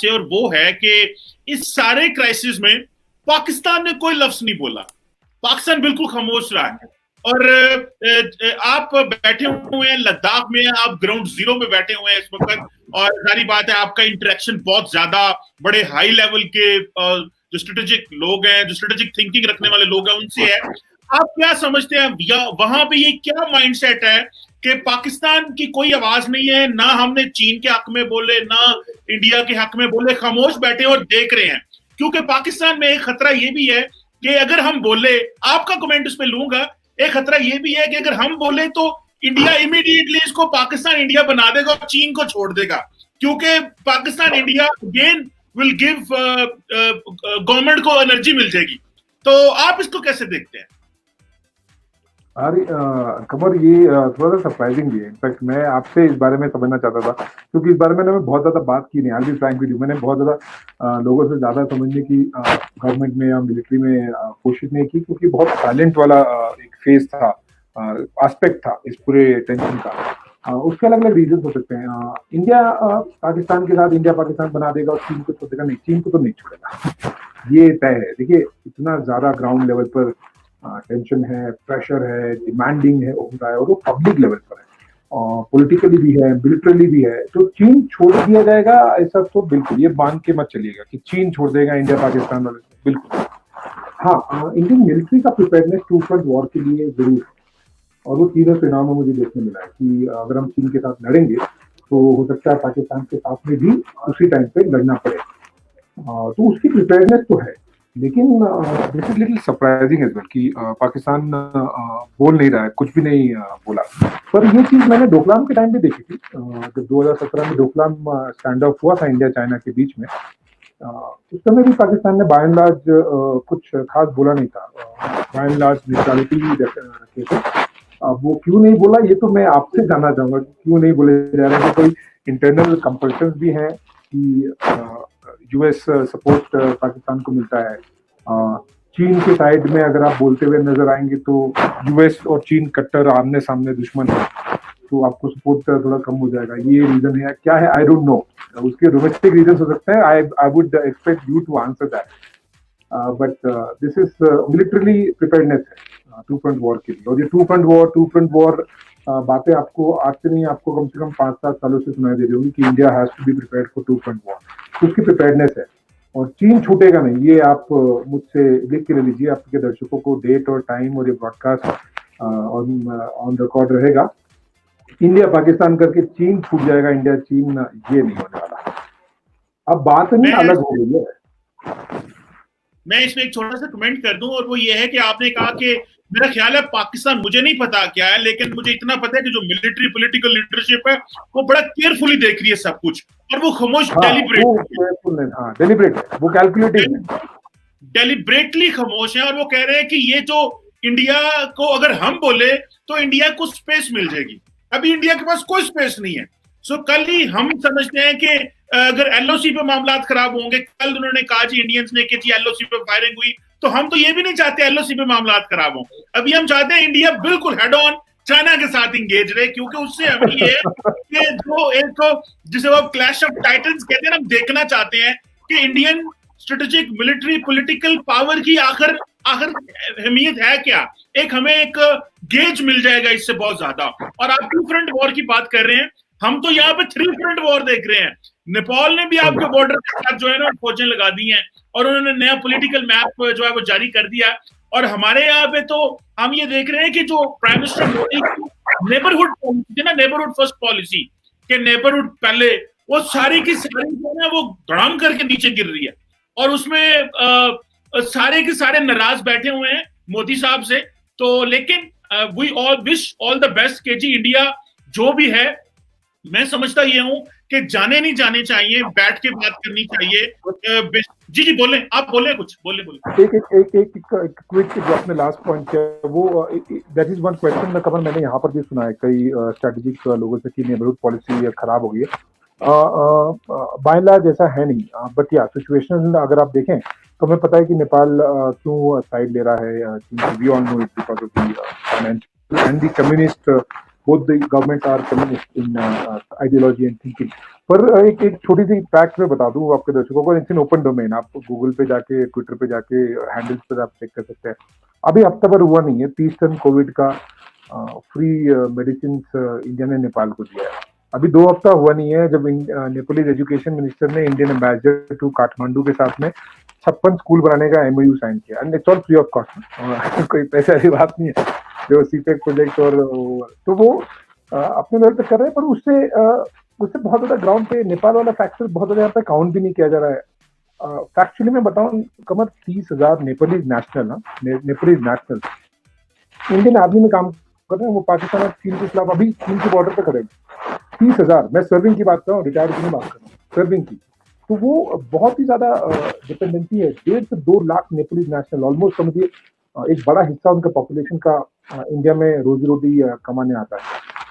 से, और वो है कि इस सारे क्राइसिस में पाकिस्तान ने कोई लफ्ज नहीं बोला। पाकिस्तान बिल्कुल खामोश रहा है। और आप बैठे हुए हैं लद्दाख में, आप ग्राउंड जीरो पे बैठे हुए हैं इस वक्त, और सारी बात है आपका इंटरेक्शन बहुत ज्यादा बड़े हाई लेवल के जो स्ट्रेटेजिक लोग हैं, जो स्ट्रेटेजिक थिंकिंग रखने वाले लोग हैं, उनसे है। आप क्या समझते हैं वहां पे ये क्या माइंडसेट है कि पाकिस्तान की कोई आवाज नहीं है, ना हमने चीन के हक में बोले ना इंडिया के हक में बोले, खामोश बैठे और देख रहे हैं? क्योंकि पाकिस्तान में एक खतरा ये भी है कि अगर हम बोले, आपका कमेंट उस पर लूंगा, एक खतरा ये भी है कि अगर हम बोले तो इंडिया इमीडिएटली इसको पाकिस्तान इंडिया बना देगा और चीन को छोड़ देगा, क्योंकि Pakistan India again will give government को एनर्जी मिल जाएगी। तो आप इसको कैसे देखते हैं? अरे कमर, ये थोड़ा सा सरप्राइजिंग भी है। इनफैक्ट मैं आपसे इस बारे में समझना चाहता था, क्योंकि इस बारे में मैं बहुत ज्यादा बात की नहीं। आई बी फ्रैंक विद यू, मैंने बहुत ज्यादा लोगों से ज्यादा समझने की गवर्नमेंट में या मिलिट्री में कोशिश नहीं की, क्योंकि बहुत साइलेंट वाला एक फेज था, एस्पेक्ट था इस पूरे टेंशन का। उसके अलग अलग रीजन हो सकते हैं। इंडिया पाकिस्तान के साथ इंडिया पाकिस्तान बना देगा और चीन को छोड़ देगा, नहीं, चीन को तो नहीं छोड़ेगा, ये तय है। देखिए, इतना ज्यादा ग्राउंड लेवल पर टेंशन है, प्रेशर है, डिमांडिंग है हो रहा है, और वो पब्लिक लेवल पर है, पॉलिटिकली भी है, मिलिटरली भी है। तो चीन छोड़ दिया जाएगा ऐसा तो बिल्कुल ये बांध के मत चलिएगा कि चीन छोड़ देगा इंडिया पाकिस्तान वाले, बिल्कुल। हाँ, इंडियन मिलिट्री का प्रिपेयरनेस टू फ्रंट वॉर के लिए जरूर है, और वो तीनों परिणाम में मुझे देखने मिला है कि अगर हम चीन के साथ लड़ेंगे तो हो सकता है पाकिस्तान के साथ में भी उसी टाइम पे लड़ना पड़े। तो उसकी प्रिपेयरनेस तो है, लेकिन this is little surprising as well कि पाकिस्तान बोल नहीं रहा है, कुछ भी नहीं बोला। पर ये चीज मैंने डोकलाम के टाइम पे देखी थी, जब 2017 में डोकलाम स्टैंड ऑफ हुआ था इंडिया चाइना के बीच में। उस समय भी पाकिस्तान ने बाय एंड लार्ज कुछ खास बोला नहीं था, बाय एंड लार्ज न्यूट्रलिटी रखे थे। वो क्यों नहीं बोला, ये तो मैं आपसे जानना चाहूंगा, क्यों नहीं बोले जा रहे हैं? कोई इंटरनल कंपल्शन भी है कि यूएस सपोर्ट पाकिस्तान को मिलता है? चीन के साइड में अगर आप बोलते हुए नजर आएंगे तो यूएस और चीन कट्टर आमने सामने दुश्मन है, तो आपको सपोर्ट थोड़ा कम हो जाएगा, ये रीजन है क्या है? I don't know. उसके डोमेस्टिक रीजन हो सकते हैं। I would expect you to answer that, but this is militarily preparedness है टू फ्रंट वॉर के लिए। और ये टू फ्रंट वॉर बातें आपको आज से नहीं, आपको कम से कम 5-7 सालों से सुनाई दे रही होगी कि India has to be prepared for two front war. तो उसकी प्रिपेयर्डनेस है, और चीन छूटेगा नहीं, ये आप मुझसे लिख के ले लीजिए। आपके दर्शकों को डेट और टाइम और ये ब्रॉडकास्ट ऑन रिकॉर्ड रहेगा। इंडिया पाकिस्तान करके चीन छूट जाएगा, इंडिया चीन, ये नहीं होने वाला। अब बात नहीं अलग हो गई है। मैं इसमें एक छोटा सा कमेंट कर दूं, और वो ये है कि आपने कहा कि मेरा ख्याल है पाकिस्तान, मुझे नहीं पता क्या है, लेकिन मुझे इतना पता है कि जो मिलिट्री पॉलिटिकल लीडरशिप है वो बड़ा केयरफुली देख रही है सब कुछ, और वो खामोश डेलिब्रेटली खामोश है। और वो कह रहे हैं कि ये जो इंडिया को अगर हम बोले तो इंडिया को स्पेस मिल जाएगी, अभी इंडिया के पास कोई स्पेस नहीं है। सो कल ही हम समझते हैं कि अगर एलओसी पे मामला खराब होंगे, कल उन्होंने कहा जी इंडियंस ने कि जी एलओसी पे फायरिंग हुई, तो हम तो ये भी नहीं चाहते एलओसी पे मामला खराब हो। अभी हम चाहते हैं इंडिया बिल्कुल हेड ऑन चाइना के साथ इंगेज रहे, क्योंकि उससे हमें ये कि जो एक जिसे वो क्लैश ऑफ टाइटन्स कहते हैं, हम देखना चाहते हैं कि Indian strategic military political power की आखिर अहमियत है क्या। एक हमें एक गेज मिल जाएगा इससे बहुत ज्यादा। और आप टू फ्रंट वॉर की बात कर रहे हैं, हम तो यहाँ पे 3 फ्रंट वॉर देख रहे हैं। नेपाल ने भी आपके बॉर्डर के साथ जो है ना फौजें लगा दी हैं, और उन्होंने नया पॉलिटिकल मैप जो है वो जारी कर दिया। और हमारे यहाँ पे तो हम ये देख रहे हैं कि जो प्राइम मिनिस्टर मोदी की नेबरहुड पॉलिसी थी ना, नेबरहुड फर्स्ट पॉलिसी के नेबरहुड पहले, वो सारी की सारी जो है वो धड़ाम करके नीचे गिर रही है। और उसमें सारे के सारे नाराज बैठे हुए हैं मोदी साहब से। तो लेकिन we all wish all the best के जी इंडिया जो भी है। मैं समझता ये हूं कि जाने नहीं जाने चाहिए, बैठ के बात करनी चाहिए। जी जी बोले, आप बोले कुछ, बोले। एक क्विक जो आपने लास्ट पॉइंट किया वो दैट इज वन क्वेश्चन कमल मैंने यहाँ पर भी सुना है कई स्ट्रेटेजिक लोगों से कि नेबरहुड पॉलिसी खराब हो गई है। बाय एंड लार्ज ऐसा है नहीं, बट या सिचुएशन अगर आप देखें तो हमें पता है कि नेपाल क्यों साइड ले रहा है। We all know it because of the financial and the communist, both the governments are communist in ideology and thinking. पर एक एक छोटी सी फैक्ट मैं बता दूं आपके दर्शकों को, इट्स इन ओपन डोमेन, आप गूगल पे जाके, ट्विटर पे जाके, हैंडल्स पे आप चेक कर सकते हैं। अभी हफ्ता भर हुआ नहीं है, 30 टन कोविड का फ्री मेडिसिन इंडिया ने नेपाल को दिया है। अभी 2 हफ्ता हुआ नहीं है जब नेपाली एजुकेशन मिनिस्टर ने इंडियन एम्बेसडर टू काठमांडू के साथ में 56 स्कूल बनाने का एमओयू साइन किया, and it's all free of cost. कोई पैसे वाली बात नहीं है, जो सीपेक प्रोजेक्ट और तो वो अपने लेवल पे कर रहे हैं, पर उससे बहुत ज्यादा ग्राउंड पे नेपाल वाला फैक्टर बहुत ज्यादा यहाँ पे काउंट भी नहीं किया जा रहा है। फैक्चुअली मैं बताऊं कमर, 30,000 Nepalese national, Nepalese national Indian army में काम कर रहे हैं। वो पाकिस्तान और चीन के खिलाफ अभी चीन के बॉर्डर पे खड़े हैं। 30,000, मैं सर्विंग की बात कर रहा हूँ, रिटायर्ड की नहीं बात कर रहा हूँ, सर्विंग की। तो वो बहुत ही ज्यादा डिपेंडेंसी है। 1.5 से 2 लाख नेपालीज नेशनल, ऑलमोस्ट समझिए एक बड़ा हिस्सा उनका पॉपुलेशन का इंडिया में रोजी रोटी कमाने आता है।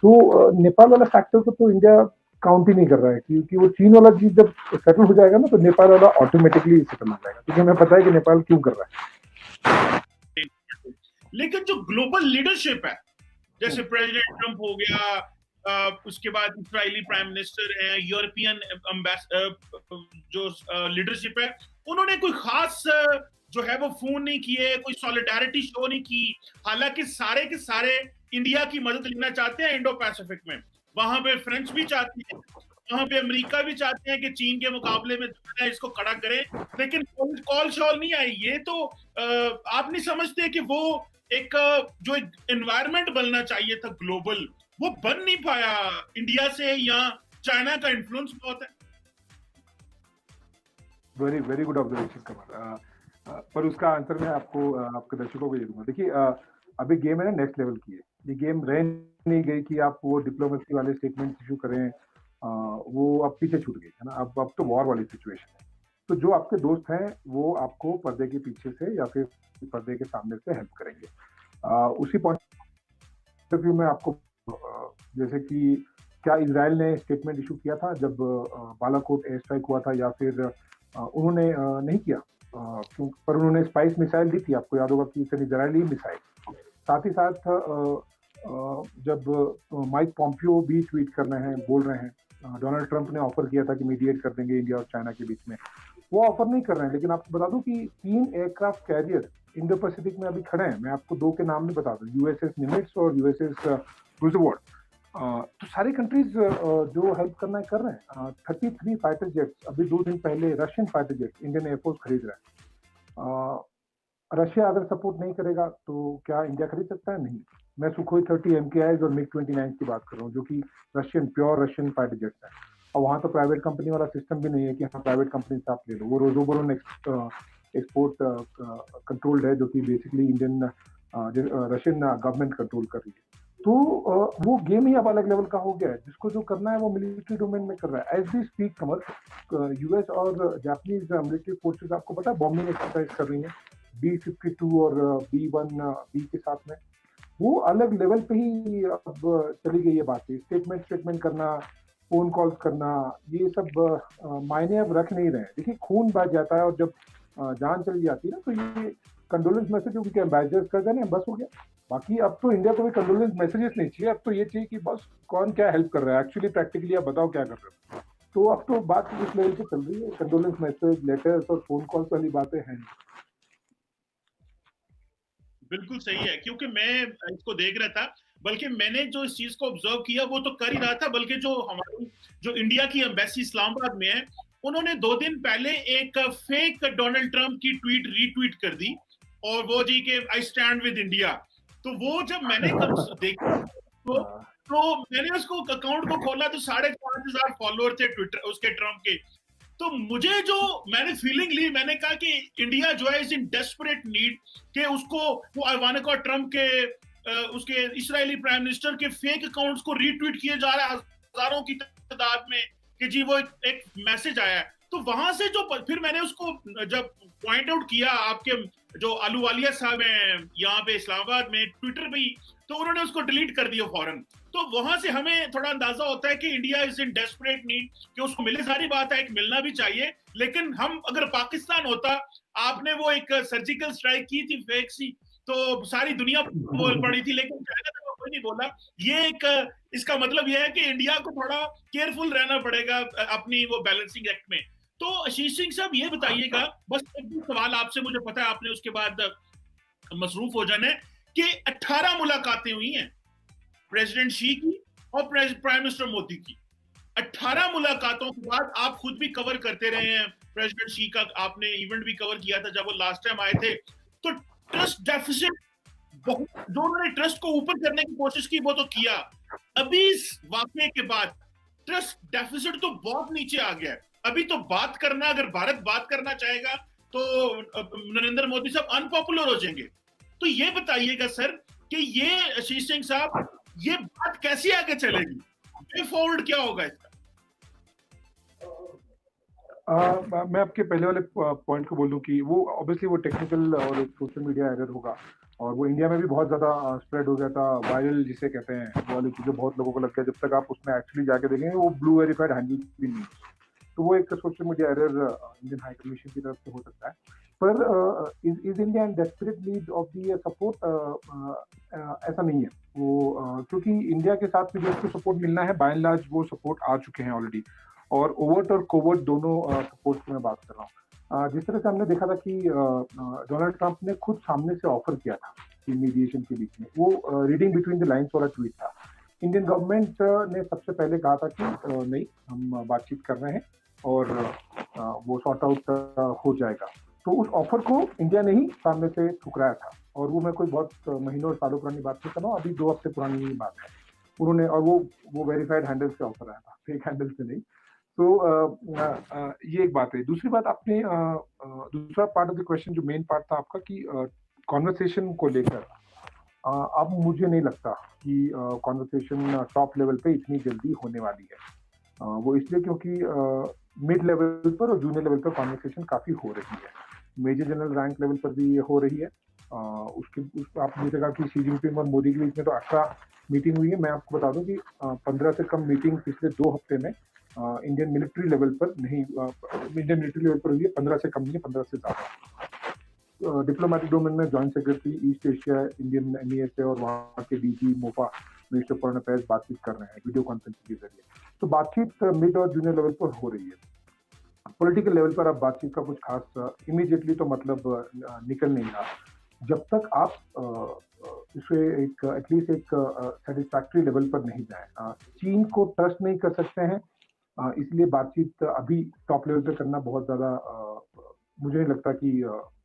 तो नेपाल वाला फैक्टर को तो इंडिया काउंट ही नहीं कर रहा है, क्योंकि वो चीन वाला चीज जब सेटल हो जाएगा ना, तो नेपाल वाला ऑटोमेटिकली सेटल हो जाएगा, क्योंकि हमें पता है कि नेपाल क्यों कर रहा है। लेकिन जो ग्लोबल लीडरशिप है, जैसे प्रेसिडेंट ट्रंप हो गया, उसके बाद इजरायली प्राइम मिनिस्टर है, यूरोपियन जो लीडरशिप है, उन्होंने कोई खास जो है वो फोन नहीं किए, कोई सॉलिडारिटी शो नहीं की। हालांकि सारे के सारे इंडिया की मदद लेना चाहते हैं इंडो पैसिफिक में। वहां पे फ्रेंच भी चाहती है, वहां पे अमेरिका भी चाहते हैं कि चीन के मुकाबले में इसको कड़ा करें, लेकिन कॉल शॉल नहीं आई। ये तो आप नहीं समझते कि वो एक जो एनवायरनमेंट बनना चाहिए था ग्लोबल, वो बन नहीं पाया इंडिया से, या चाइना का इन्फ्लुएंस बहुत है। वेरी वेरी गुड ऑब्जर्वेशन कमल, पर उसका आंसर मैं आपको आपके दर्शकों को दे दूंगा। देखिए अभी गेम है ना नेक्स्ट लेवल की है। ये गेम रह नहीं गई कि आप वो डिप्लोमेसी वाले स्टेटमेंट इशू करें, वो अब पीछे छूट गई है ना। अब तो वॉर वाली सिचुएशन है। तो जो आपके दोस्त हैं वो आपको पर्दे के पीछे से या फिर पर्दे के सामने से हेल्प करेंगे। उसी पॉइंट ऑफ व्यू में आपको जैसे कि क्या इजराइल ने स्टेटमेंट इशू किया था जब बालाकोट एयर स्ट्राइक हुआ था, या फिर उन्होंने नहीं किया, पर उन्होंने स्पाइस मिसाइल दी थी, आपको याद होगा कि इतनी इजरायली मिसाइल। साथ ही साथ जब माइक पॉम्पियो भी ट्वीट कर रहे हैं, बोल रहे हैं डोनाल्ड ट्रंप ने ऑफर किया था कि मीडिएट कर देंगे इंडिया और चाइना के बीच में, वो ऑफर नहीं कर रहे हैं। लेकिन आपको बता दूं कि 3 एयरक्राफ्ट कैरियर इंडो पैसिफिक में अभी खड़े हैं। मैं आपको 2 के नाम नहीं बता दूं, यूएसएस निमिट्स और यूएसएस रूजवेल्ट। तो सारी कंट्रीज जो हेल्प करना है कर रहे हैं। 33 फाइटर जेट्स अभी 2 दिन पहले Russian fighter jets Indian air force खरीद रहा है। रशिया अगर सपोर्ट नहीं करेगा तो क्या इंडिया खरीद सकता है? नहीं। मैं सुखोई 30 MKIs और मिग 29 की बात कर रहा हूँ, जो कि Russian pure Russian fighter jets है। और वहां तो प्राइवेट कंपनी वाला सिस्टम भी नहीं है कि हाँ प्राइवेट कंपनी से आप ले लो। वो रोजोबोरोन एक्सपोर्ट कंट्रोल्ड है, जो कि basically Indian Russian government control कर रही है। तो वो गेम ही अब अलग लेवल का हो गया है। जिसको जो करना है वो मिलिट्री डोमेन में कर रहा है। As we speak Kamal, US और जापानीज मिलिट्री फोर्सेस आपको पता है बॉम्बिंग एक्सरसाइज कर रही है B-52 और B-1B के साथ में। वो अलग लेवल पे ही अब चली गई है बातें। स्टेटमेंट करना, फोन कॉल्स करना, ये सब मायने अब रख नहीं रहे। देखिए खून बह जाता है और जब जान चली जाती है ना, तो ये कंडोलेंस मैसेज उनके एम्बेसडर्स कर देने, बस हो गया। बाकी अब तो इंडिया को भी कंडोलेंस मैसेजेस नहीं चाहिए। अब तो ये चाहिए कि बस कौन क्या हेल्प कर रहा है, एक्चुअली प्रैक्टिकली आप बताओ क्या कर रहे हो। तो अब तो बात इस लेवल पे चल रही है। कंडोलेंस मैसेज, लेटर्स और फोन कॉल्स वाली बातें हैं। बिल्कुल सही है, क्योंकि मैं इसको देख रहा था, बल्कि मैंने जो इस चीज को ऑब्जर्व किया वो तो कर ही रहा था, बल्कि जो हमारी जो इंडिया की एम्बेसी इस्लामाबाद में है, उन्होंने 2 दिन पहले एक फेक डोनाल्ड ट्रंप की ट्वीट रीट्वीट कर दी, और वो जी के आई स्टैंड विद इंडिया। तो वो जब मैंने देखा तो मैंने उसको अकाउंट को खोला तो 5,500 फॉलोअर थे ट्विटर उसके ट्रंप के। तो मुझे जो मैंने फीलिंग ली, मैंने कहा कि इंडिया जो है इज इन डेस्परेट नीड कि उसको वो इवानिका ट्रंप के उसके इजरायली प्राइम मिनिस्टर के फेक अकाउंट्स को रीट्वीट किए जा रहे हैं हजारों की तादाद में, कि जी वो एक मैसेज आया है। तो वहां से जो फिर मैंने उसको जब पॉइंट आउट किया, आपके जो आलूवालिया साहब हैं यहाँ पे इस्लामाबाद में ट्विटर पे, तो उन्होंने उसको डिलीट कर दिया फौरन। तो वहां से हमें थोड़ा अंदाजा होता है कि India is in desperate need कि उसको मिले। सारी बात है, एक मिलना भी चाहिए, लेकिन हम अगर पाकिस्तान होता, आपने वो एक सर्जिकल स्ट्राइक की थी फेक सी, तो सारी दुनिया बोल पड़ी थी, लेकिन चाइना कोई नहीं बोला। ये एक इसका मतलब यह है कि इंडिया को थोड़ा केयरफुल रहना पड़ेगा अपनी वो बैलेंसिंग एक्ट में। तो आशीष सिंह साहब ये बताइएगा, बस एक भी सवाल आपसे, मुझे पता है आपने उसके बाद मसरूफ हो जाना है, कि 18 मुलाकातें हुई हैं प्रेसिडेंट शी की और प्राइम मिनिस्टर मोदी की। 18 मुलाकातों के बाद आप खुद भी कवर करते रहे हैं प्रेसिडेंट शी का, आपने इवेंट भी कवर किया था जब वो लास्ट टाइम आए थे। तो ट्रस्ट डेफिसिट, जो उन्होंने ट्रस्ट को ऊपर करने की कोशिश की वो तो किया, अभी इस वाकये के बाद ट्रस्ट डेफिसिट तो बहुत नीचे आ गया है। अभी तो बात करना, अगर भारत बात करना चाहेगा तो नरेंद्र मोदी साहब अनपॉपुलर हो जाएंगे। तो ये बताइएगा सर कि ये आशीष सिंह साहब, ये बात कैसे आगे चलेगी, वे फॉरवर्ड क्या होगा इसका? मैं आपके पहले वाले पॉइंट को बोलूं कि वो ऑब्वियसली वो टेक्निकल और एक सोशल मीडिया एरर होगा, और वो इंडिया में भी बहुत ज्यादा स्प्रेड हो गया था, वायरल जिसे कहते हैं, वो वाली चीजें बहुत लोगों को लग गया। जब तक आप उसमें एक्चुअली जाके देखेंगे वो ब्लू वेरीफाइड हैंडल भी नहीं, तो वो एक social media error Indian high commission की तरफ से हो सकता है। पर is India in desperate need of the support? ऐसा नहीं है वो, क्योंकि इंडिया के साथ भी जो उसको सपोर्ट मिलना है बाय एंड लार्ज वो सपोर्ट आ चुके हैं ऑलरेडी, और ओवर्ट और कोवर्ट दोनों सपोर्ट की मैं बात कर रहा हूँ। जिस तरह से हमने देखा था कि डोनाल्ड ट्रंप ने खुद सामने से ऑफर किया था कि मीडिएशन के बीच में, वो रीडिंग बिटवीन द लाइंस वाला ट्वीट था। इंडियन गवर्नमेंट ने सबसे पहले कहा था कि नहीं, हम बातचीत कर रहे हैं और वो सॉर्ट आउट हो जाएगा। तो उस ऑफर को इंडिया ने ही सामने से ठुकराया था, और वो मैं कोई बहुत महीनों और सालों पुरानी बात नहीं कर रहा हूँ, अभी 2 हफ्ते पुरानी ही बात है। उन्होंने, और वो वेरीफाइड हैंडल से ऑफर आया था, फेक हैंडल से नहीं। तो ये एक बात है। दूसरी बात, आपने दूसरा पार्ट ऑफ द क्वेश्चन जो मेन पार्ट था आपका कि कॉन्वर्सेशन को लेकर, अब मुझे नहीं लगता कि कॉन्वर्सेशन टॉप लेवल पे इतनी जल्दी होने वाली है। वो इसलिए क्योंकि मिड लेवल पर और जूनियर लेवल पर कॉन्वर्सेशन काफी हो रही है, मेजर जनरल रैंक लेवल पर भी हो रही है। आप देखिएगा कि शी जिनपिंग और मोदी के बीच में तो 18 मीटिंग हुई है। मैं आपको बता दूं कि 15 से कम मीटिंग पिछले 2 हफ्ते में इंडियन मिलिट्री लेवल पर नहीं, इंडियन मिलिट्री लेवल पर हुई है। 15 से कम नहीं, 15 से ज्यादा। डिप्लोमेटिक डोमेन में joint secretary East Asia Indian MESA और वहाँ के DG MOFA minister foreign affairs बातचीत कर रहे हैं वीडियो कॉन्फ्रेंसिंग के जरिए। तो बातचीत मिड और जूनियर लेवल पर हो रही है। पॉलिटिकल लेवल पर अब बातचीत का कुछ खास इमीडिएटली तो मतलब निकल नहीं रहा, जब तक आप इसे एक एटलीस्ट एक सेटिस्फैक्ट्री लेवल पर नहीं जाए। चीन को ट्रस्ट नहीं कर सकते हैं, इसलिए बातचीत अभी टॉप लेवल पे करना बहुत ज्यादा मुझे नहीं लगता कि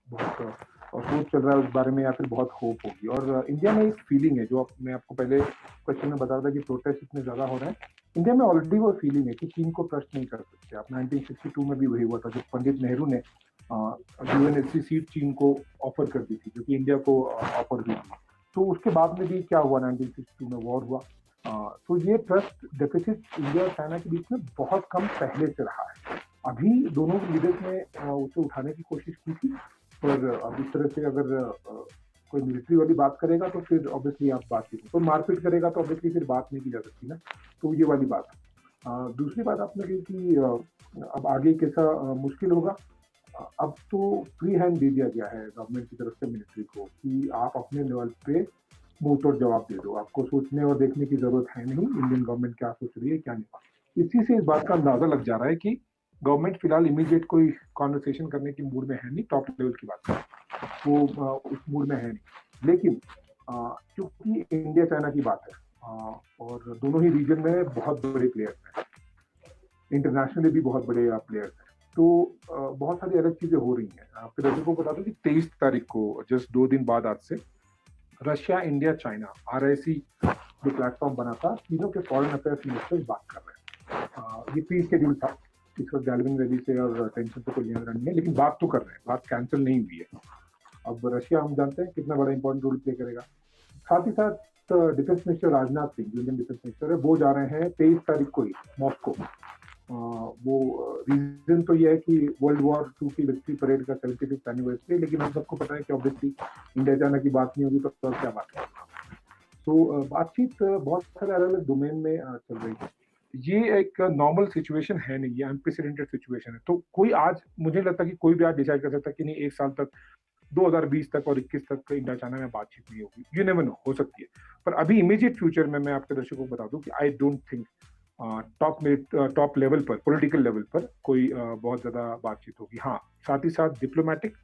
बहुत सोच चल रहा है उस बारे में, या फिर बहुत होप होगी। और इंडिया में एक फीलिंग है, जो मैं आपको पहले क्वेश्चन में बता था कि प्रोटेस्ट इतने ज्यादा हो रहे हैं, इंडिया में ऑलरेडी वो फीलिंग है कि चीन को ट्रस्ट नहीं कर सकते आप। 1962 में भी वही हुआ था, जब पंडित नेहरू ने यूएनएससी सीट चीन को ऑफर कर दी थी, जो कि इंडिया को ऑफर हुई थी। तो उसके बाद में भी क्या हुआ, 1962 में वॉर हुआ। तो ये ट्रस्ट डेफिसिट इंडिया और चाइना के बीच में बहुत कम पहले से रहा है। अभी दोनों लीडर्स ने उसे उठाने की कोशिश की थी, पर अब इस तरह से अगर कोई मिलिट्री वाली बात करेगा तो फिर ऑब्वियसली आप बात की, तो मारपीट करेगा तो ऑब्वियसली फिर बात नहीं की जा सकती ना। तो ये वाली बात। दूसरी बात आपने कही कि अब आगे कैसा मुश्किल होगा। अब तो फ्री हैंड दे दिया गया है गवर्नमेंट की तरफ से मिलिट्री को कि आप अपने लेवल पे मुंह तोड़ जवाब दे दो, आपको सोचने और देखने की जरूरत है नहीं इंडियन गवर्नमेंट क्या सोच रही है क्या नहीं। इसी से इस बात का अंदाजा लग जा रहा है कि गवर्नमेंट फिलहाल इमीडिएट कोई कॉन्वर्सेशन करने की मूड में है नहीं, टॉप लेवल की बात है वो उस मूड में है नहीं। लेकिन क्योंकि इंडिया चाइना की बात है और दोनों ही रीजन में बहुत बड़े प्लेयर्स हैं, इंटरनेशनली भी बहुत बड़े प्लेयर्स हैं, तो बहुत सारी अलग चीजें हो रही हैं। फिर को बता दूं कि 23 तारीख को, जस्ट 2 दिन बाद आज से, रशिया, इंडिया, चाइना, RIC जो प्लेटफॉर्म बना था, तीनों के फॉरेन अफेयर्स मिनिस्टर्स बात कर रहे हैं। ये प्री शेड्यूल था, इस वक्त गैलविन वैली से और टेंशन से कोई लेना नहीं है, लेकिन बात तो कर रहे हैं, बात कैंसिल नहीं हुई है। अब रशिया हम जानते हैं कितना बड़ा इंपॉर्टेंट रोल प्ले करेगा। साथ ही साथ defence minister Rajnath Singh, Indian defence minister है, वो जा रहे हैं 23 तारीख को ही मॉस्को। वो रीजन तो ये है कि वर्ल्ड वॉर 2 की विक्ट्री परेड का 75th एनिवर्सरी, लेकिन हम सबको पता है कि ऑब्वियसली इंडिया चाइना की बात नहीं होगी तो क्या बात है। तो बातचीत बहुत सारे अलग अलग डोमेन में चल रही है। ये एक नॉर्मल सिचुएशन है नहीं, ये अनप्रेसिडेंटेड सिचुएशन है। तो कोई आज, मुझे लगता है कि कोई भी आज डिसाइड कर सकता है कि नहीं 1 साल तक 2020 तक और 21 तक इंडिया चाइना में बातचीत नहीं होगी, यू नेवर नो, हो सकती है। पर अभी इमीडिएट फ्यूचर में मैं आपके दर्शकों को बता दूं कि I don't think top level पर, पॉलिटिकल लेवल पर कोई बहुत ज्यादा बातचीत होगी। हाँ, साथ ही साथ डिप्लोमेटिक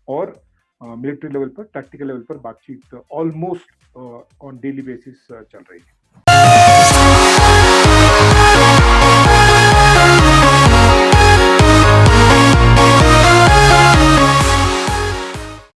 और मिलिट्री लेवल पर, टैक्टिकल लेवल पर बातचीत ऑलमोस्ट ऑन डेली बेसिस चल रही है।